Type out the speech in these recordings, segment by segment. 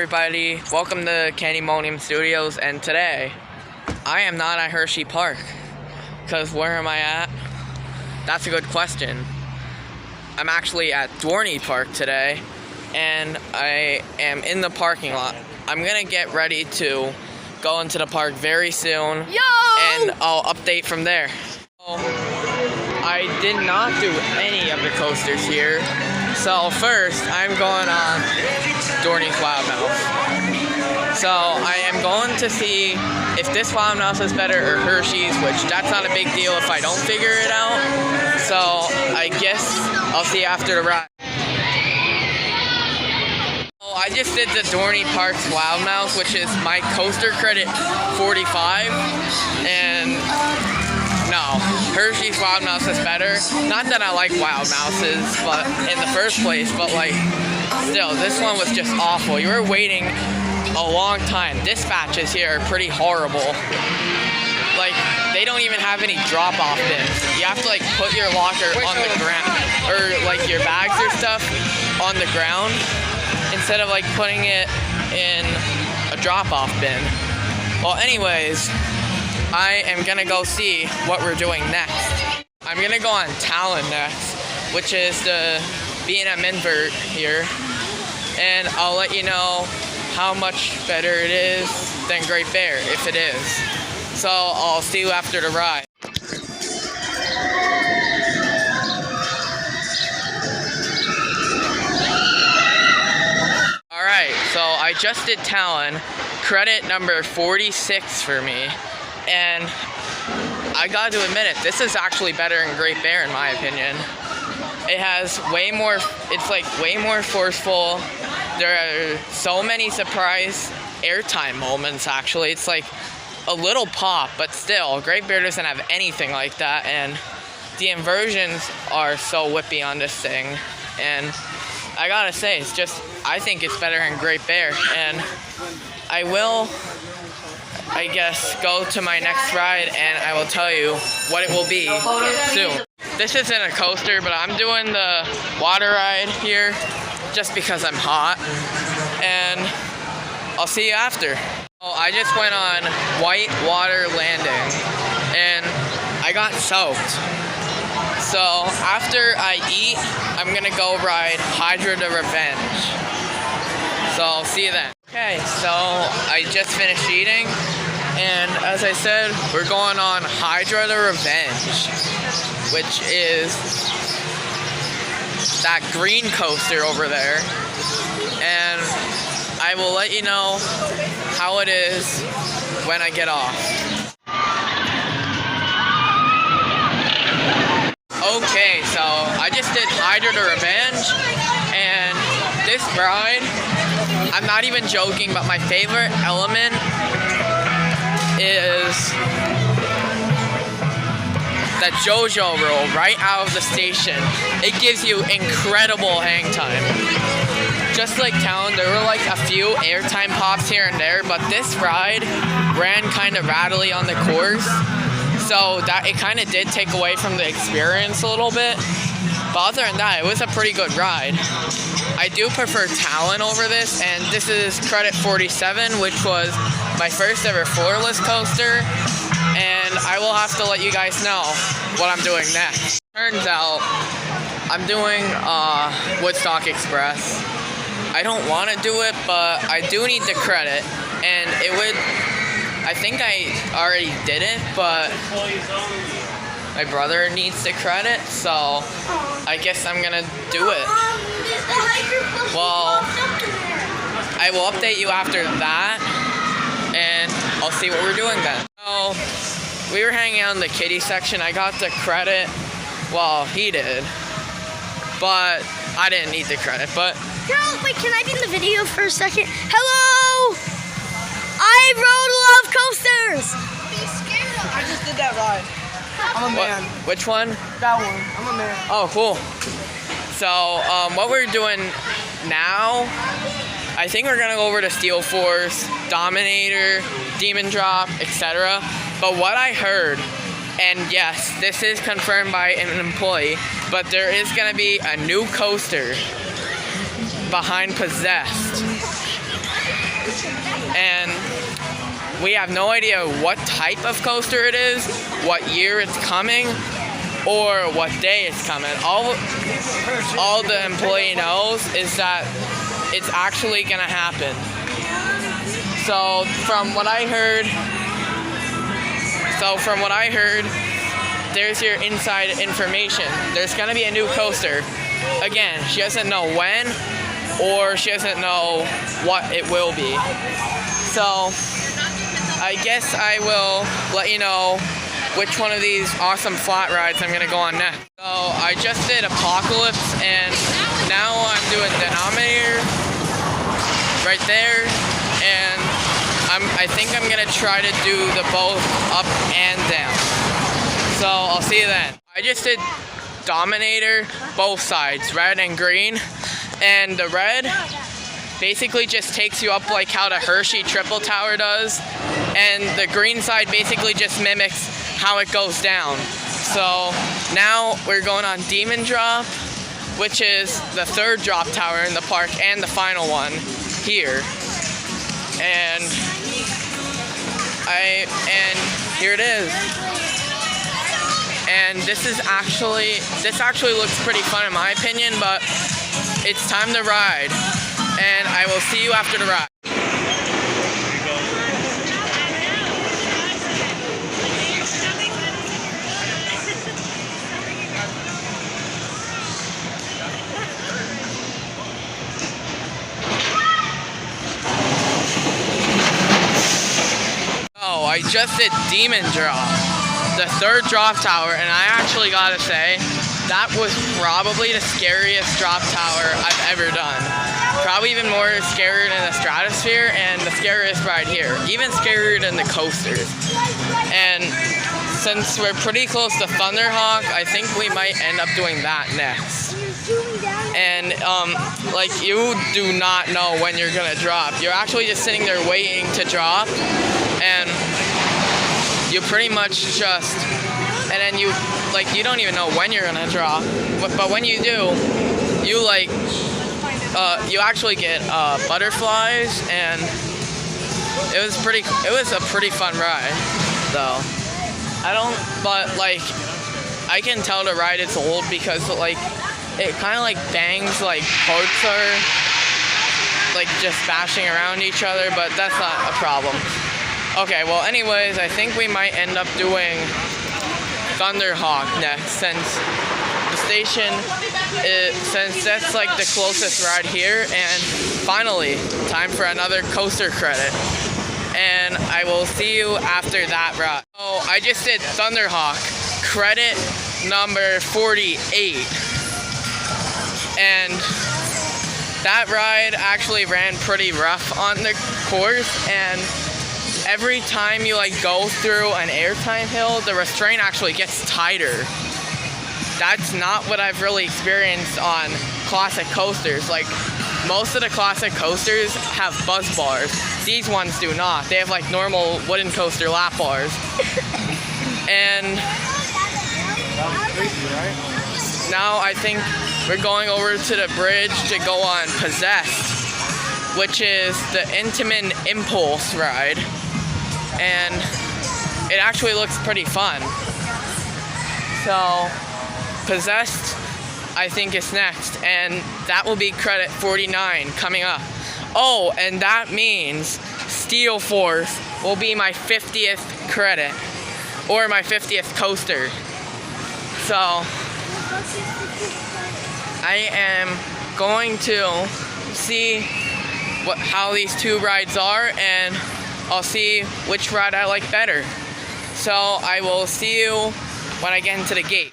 everybody, welcome to Candymonium Studios, and today I am not at Hershey Park, because where am I at? That's a good question. I'm actually at Dorney Park today, and I am in the parking lot. I'm gonna get ready to go into the park very soon, and I'll update from there. I did not do any of the coasters here, so first I'm going on Dorney's Loudmouth. So I am going to see if this Loudmouth is better or Hershey's, which that's not a big deal if I don't figure it out. So I guess I'll see after the ride. I just did the Dorney Park's Loudmouth, which is my coaster credit 45, and no, Hershey's Loudmouth is better. Not that I like Loudmouths, but in the first place, but like, still, this one was just awful. You were waiting a long time. Dispatches here are pretty horrible. Like, they don't even have any drop-off bins. You have to like put your locker on the ground, or like your bags or stuff on the ground, instead of like putting it in a drop-off bin. Well, anyways, I am gonna go see what we're doing next. I'm gonna go on Talon next, which is the B&M invert here, and I'll let you know how much better it is than Great Bear, if it is. So I'll see you after the ride. Alright, so I just did Talon, credit number 46 for me. And I gotta admit it, this is actually better than Great Bear in my opinion. It has way more, it's like way more forceful. There are so many surprise airtime moments actually. It's like a little pop, but still, Great Bear doesn't have anything like that. And the inversions are so whippy on this thing. And I gotta say, it's just, I think it's better than Great Bear. And I will, I guess, go to my next ride and I will tell you what it will be soon. This isn't a coaster, but I'm doing the water ride here just because I'm hot, and I'll see you after. I just went on white water landing and I got soaked. So after I eat, I'm gonna go ride Hydra the Revenge. So I'll see you then. Okay, so I just finished eating, and as I said, we're going on Hydra the Revenge, which is that green coaster over there, and I will let you know how it is when I get off. Okay, so I just did Hydra the Revenge, and this ride, I'm not even joking, but my favorite element is the JoJo roll right out of the station. It gives you incredible hang time. Just like Talon, there were like a few airtime pops here and there, but this ride ran kind of rattly on the course, so that it kind of did take away from the experience a little bit. But other than that, it was a pretty good ride. I do prefer Talon over this, and this is credit 47, which was my first ever floorless coaster, and I will have to let you guys know what I'm doing next. Turns out, I'm doing Woodstock Express. I don't want to do it, but I do need the credit, and it would, I think I already did it, but my brother needs the credit, so I guess I'm gonna do it. Well, I will update you after that, and I'll see what we're doing then. So, we were hanging out in the kiddie section. I got the credit, well, he did, but I didn't need the credit, but... Girl, wait, can I be in the video for a second? Hello! I rode a lot of coasters! I just did that ride. I'm a man. Which one? That one. I'm a man. Oh, cool. So, what we're doing now, I think we're gonna go over to Steel Force, Dominator, Demon Drop, etc. But what I heard, and yes, this is confirmed by an employee, but there is gonna be a new coaster behind Possessed. we have no idea what type of coaster it is, what year it's coming, or what day it's coming. All the employee knows is that it's actually gonna happen. So from what I heard, there's your inside information. There's gonna be a new coaster. Again, she doesn't know when, or she doesn't know what it will be. So I guess I will let you know which one of these awesome flat rides I'm gonna go on next. So I just did Apocalypse, and now I'm doing Denominator right there, and I think I'm gonna try to do the both up and down. So I'll see you then. I just did Dominator, both sides, red and green, and the red basically just takes you up like how the Hershey Triple Tower does, and the green side basically just mimics how it goes down. So now we're going on Demon Drop, which is the third drop tower in the park and the final one here. And here it is. And this actually looks pretty fun in my opinion, but it's time to ride. And I will see you after the ride. Oh, I just did Demon Drop, the third drop tower, and I actually gotta say, that was probably the scariest drop tower I've ever done. Probably even more scarier than the Stratosphere and the scariest ride here. Even scarier than the coasters. And since we're pretty close to Thunderhawk, I think we might end up doing that next. And like, you do not know when you're gonna drop. You're actually just sitting there waiting to drop, and you pretty much just, and then you don't even know when you're gonna drop. But when you do, you you actually get butterflies, and it was a pretty fun ride, though. But like, I can tell the ride is old because like, it kind of like bangs, like parts are like just bashing around each other, but that's not a problem. Okay, well anyways, I think we might end up doing Thunderhawk next, since the station since that's like the closest ride here. And finally, time for another coaster credit, and I will see you after that ride. Oh, I just did Thunderhawk credit number 48, and that ride actually ran pretty rough on the course, and every time you like go through an airtime hill, the restraint actually gets tighter. That's not what I've really experienced on classic coasters. Like, most of the classic coasters have buzz bars. These ones do not. They have like normal wooden coaster lap bars. And now I think we're going over to the bridge to go on Possessed, which is the Intamin Impulse ride. And it actually looks pretty fun. So Possessed, I think, is next, and that will be credit 49 coming up. Oh, and that means Steel Force will be my 50th credit, or my 50th coaster. So I am going to see how these two rides are, and I'll see which ride I like better. So I will see you when I get into the gate.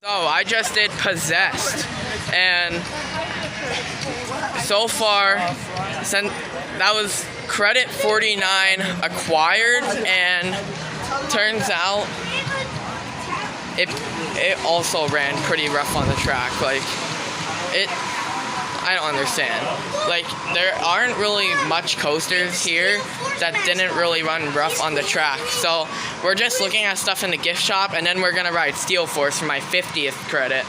So I just did Possessed, and so far, since that was credit 49 acquired, and turns out it also ran pretty rough on the track. Like, I don't understand. Like, there aren't really much coasters here that didn't really run rough on the track. So we're just looking at stuff in the gift shop, and then we're gonna ride Steel Force for my 50th credit.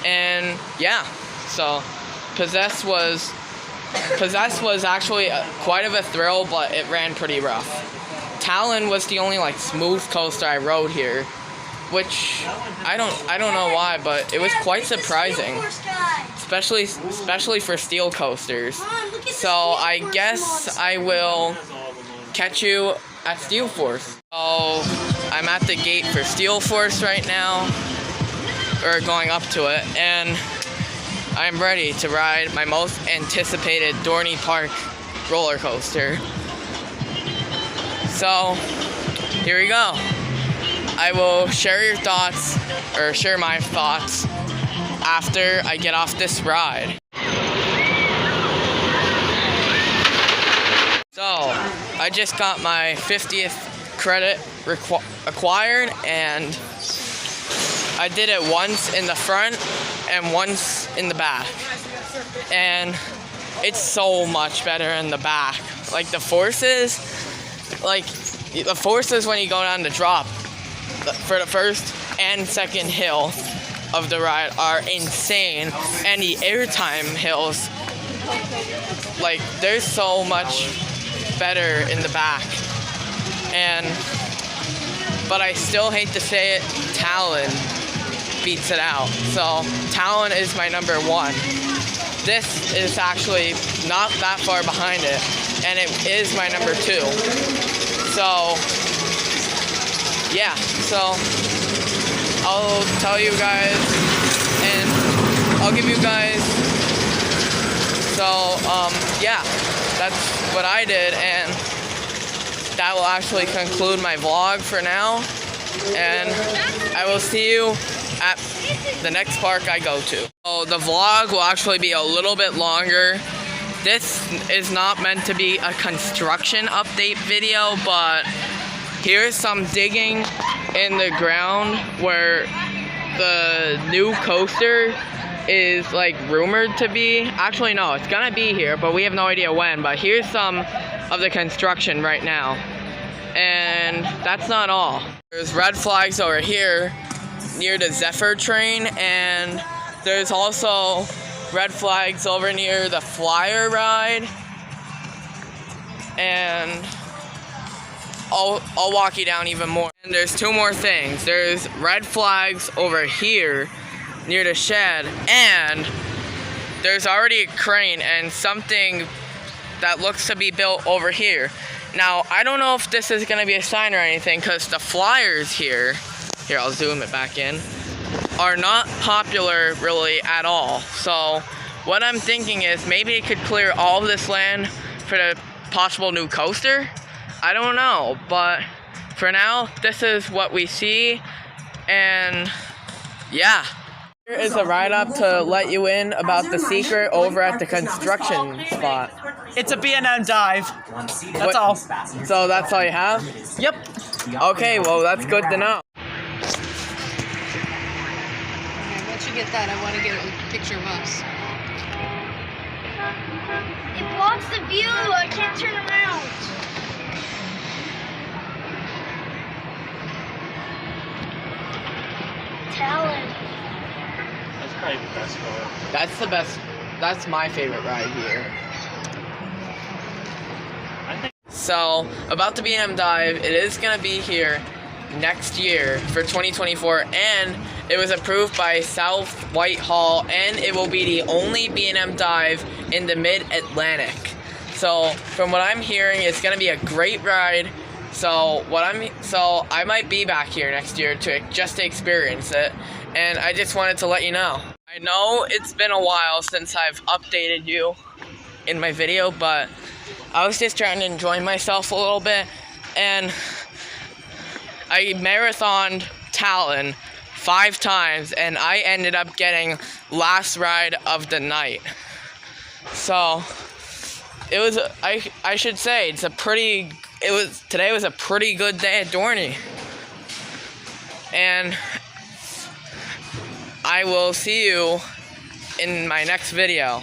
And yeah, so Possess was actually quite of a thrill, but it ran pretty rough. Talon was the only like smooth coaster I rode here, which I don't know why, but it was quite surprising, especially for steel coasters. So I guess I will catch you at Steel Force. So I'm at the gate for Steel Force right now, or going up to it, and I'm ready to ride my most anticipated Dorney Park roller coaster. So here we go. I will share your thoughts, or share my thoughts, after I get off this ride. So, I just got my 50th credit acquired, and I did it once in the front and once in the back. And it's so much better in the back. Like, the forces when you go down the drop for the first and second hill of the ride are insane, and the airtime hills, like, they're so much better in the back. But I still hate to say it, Talon beats it out. So Talon is my number one. This is actually not that far behind it, and it is my number two. So yeah, so I'll tell you guys, and I'll give you guys, so yeah, that's what I did, and that will actually conclude my vlog for now, and I will see you at the next park I go to. So the vlog will actually be a little bit longer. This is not meant to be a construction update video, but here's some digging in the ground where the new coaster is like rumored to be. Actually, no, it's gonna be here, but we have no idea when. But here's some of the construction right now. And that's not all. There's red flags over here near the Zephyr train, and there's also red flags over near the Flyer ride. And I'll walk you down even more. And there's two more things. There's red flags over here near the shed, and there's already a crane and something that looks to be built over here. Now, I don't know if this is going to be a sign or anything, because the flyers here, I'll zoom it back in, are not popular really at all. So what I'm thinking is maybe it could clear all of this land for the possible new coaster. I don't know, but for now, this is what we see, and yeah. Here is a write-up to let you in about the secret over at the construction spot. It's a B&M dive. That's all. So that's all you have? Yep. Okay, well, that's good to know. Once you get that, I want to get a picture of us. It blocks the view. I can't turn around. Talon. That's probably the best ride. That's the best. That's my favorite ride here. So, about the B&M dive, it is going to be here next year for 2024, and it was approved by South Whitehall, and it will be the only B&M dive in the Mid-Atlantic. So, from what I'm hearing, it's going to be a great ride. So I might be back here next year to experience it, and I just wanted to let you know. I know it's been a while since I've updated you in my video, but I was just trying to enjoy myself a little bit, and I marathoned Talon 5 times, and I ended up getting last ride of the night. So it was, I should say, today was a pretty good day at Dorney. And I will see you in my next video.